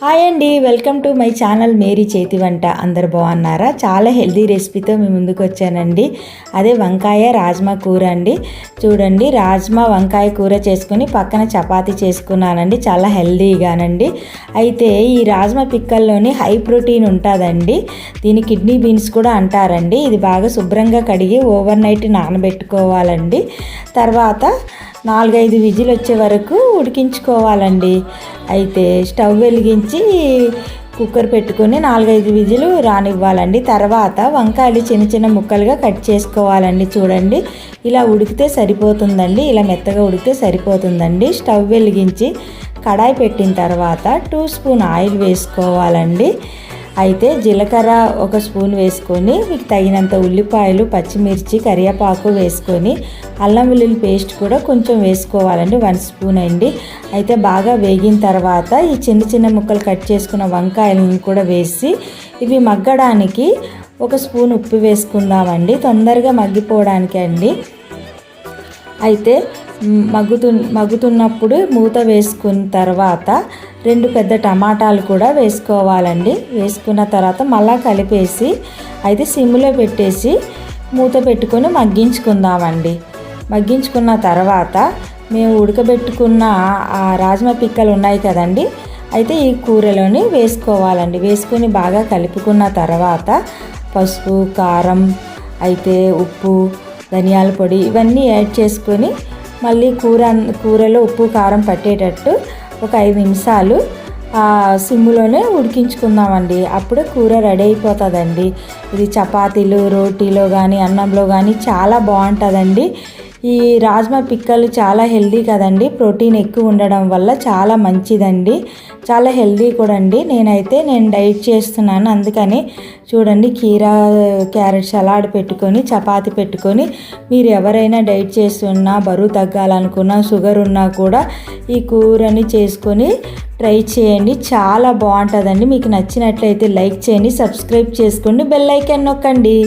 Hi అండి, welcome to my channel మేరీ చేతి వంట. అందరు బాగున్నారా? చాలా హెల్దీ రెసిపీతో మీ ముందుకు వచ్చానండి. అదే వంకాయ రాజ్మా కూర అండి. చూడండి, రాజ్మా వంకాయ కూర చేసుకొని పక్కన చపాతీ చేసుకున్నానండి, చాలా హెల్దీగానండి. అయితే ఈ రాజ్మా పిక్కల్లోని హై ప్రోటీన్ ఉంటుందండి. దీని కిడ్నీ బీన్స్ కూడా అంటారండి. ఇది బాగా శుభ్రంగా కడిగి ఓవర్ నైట్ నానబెట్టుకోవాలండి. తర్వాత 4-5 విజిల్ వచ్చే వరకు ఉడికించుకోవాలండి. అయితే స్టవ్ వెలిగించి కుక్కర్ పెట్టుకొని 4-5 విజిలు రానివ్వాలండి. తర్వాత వంకాయలు చిన్న చిన్న ముక్కలుగా కట్ చేసుకోవాలండి. చూడండి, ఇలా ఉడికితే సరిపోతుందండి. ఇలా మెత్తగా ఉడికితే సరిపోతుందండి. స్టవ్ వెలిగించి కడాయి పెట్టిన తర్వాత 2 స్పూన్ ఆయిల్ వేసుకోవాలండి. అయితే జీలకర్ర 1 స్పూన్ వేసుకొని, మీకు తగినంత ఉల్లిపాయలు, పచ్చిమిర్చి, కరివేపాకు వేసుకొని, అల్లం వెల్లుల్లి పేస్ట్ కూడా కొంచెం వేసుకోవాలండి, 1 స్పూన్ అండి. అయితే బాగా వేగిన తర్వాత ఈ చిన్న చిన్న ముక్కలు కట్ చేసుకున్న వంకాయలను కూడా వేసి ఇవి మగ్గడానికి 1 స్పూన్ ఉప్పు వేసుకుందామండి, తొందరగా మగ్గిపోవడానికి అండి. అయితే మగ్గుతున్నప్పుడు మూత వేసుకున్న తర్వాత 2 పెద్ద టమాటాలు కూడా వేసుకోవాలండి. వేసుకున్న తర్వాత మళ్ళీ కలిపేసి అయితే సిమ్లో పెట్టేసి మూత పెట్టుకొని మగ్గించుకుందామండి. మగ్గించుకున్న తర్వాత మేము ఉడకబెట్టుకున్న ఆ రాజ్మా పిక్కలు ఉన్నాయి కదండి, అయితే ఈ కూరలోని వేసుకోవాలండి. వేసుకొని బాగా కలుపుకున్న తర్వాత పసుపు, కారం, అయితే ఉప్పు, ధనియాల పొడి ఇవన్నీ యాడ్ చేసుకొని మళ్ళీ కూరలో ఉప్పు కారం పట్టేటట్టు ఒక 5 నిమిషాలు సిమ్లోనే ఉడికించుకుందామండి. అప్పుడే కూర రెడీ అయిపోతుందండి. ఇది చపాతీలు, రోటీలో కానీ అన్నంలో కానీ చాలా బాగుంటుందండి. ఈ రాజ్మా పిక్కలు చాలా హెల్దీ కదండి. ప్రోటీన్ ఎక్కువ ఉండడం వల్ల చాలా మంచిదండి, చాలా హెల్దీ కూడా అండి. నేను డైట్ చేస్తున్నాను, అందుకని చూడండి, కీరా క్యారెట్ సలాడ్ పెట్టుకొని చపాతీ పెట్టుకొని మీరు ఎవరైనా డైట్ చేస్తున్నా, బరువు తగ్గాలనుకున్నా, షుగర్ ఉన్నా కూడా ఈ కూరని చేసుకొని ట్రై చేయండి. చాలా బాగుంటుందండి. మీకు నచ్చినట్లయితే లైక్ చేయండి, సబ్స్క్రైబ్ చేసుకోండి, బెల్ ఐకాన్ నొక్కండి.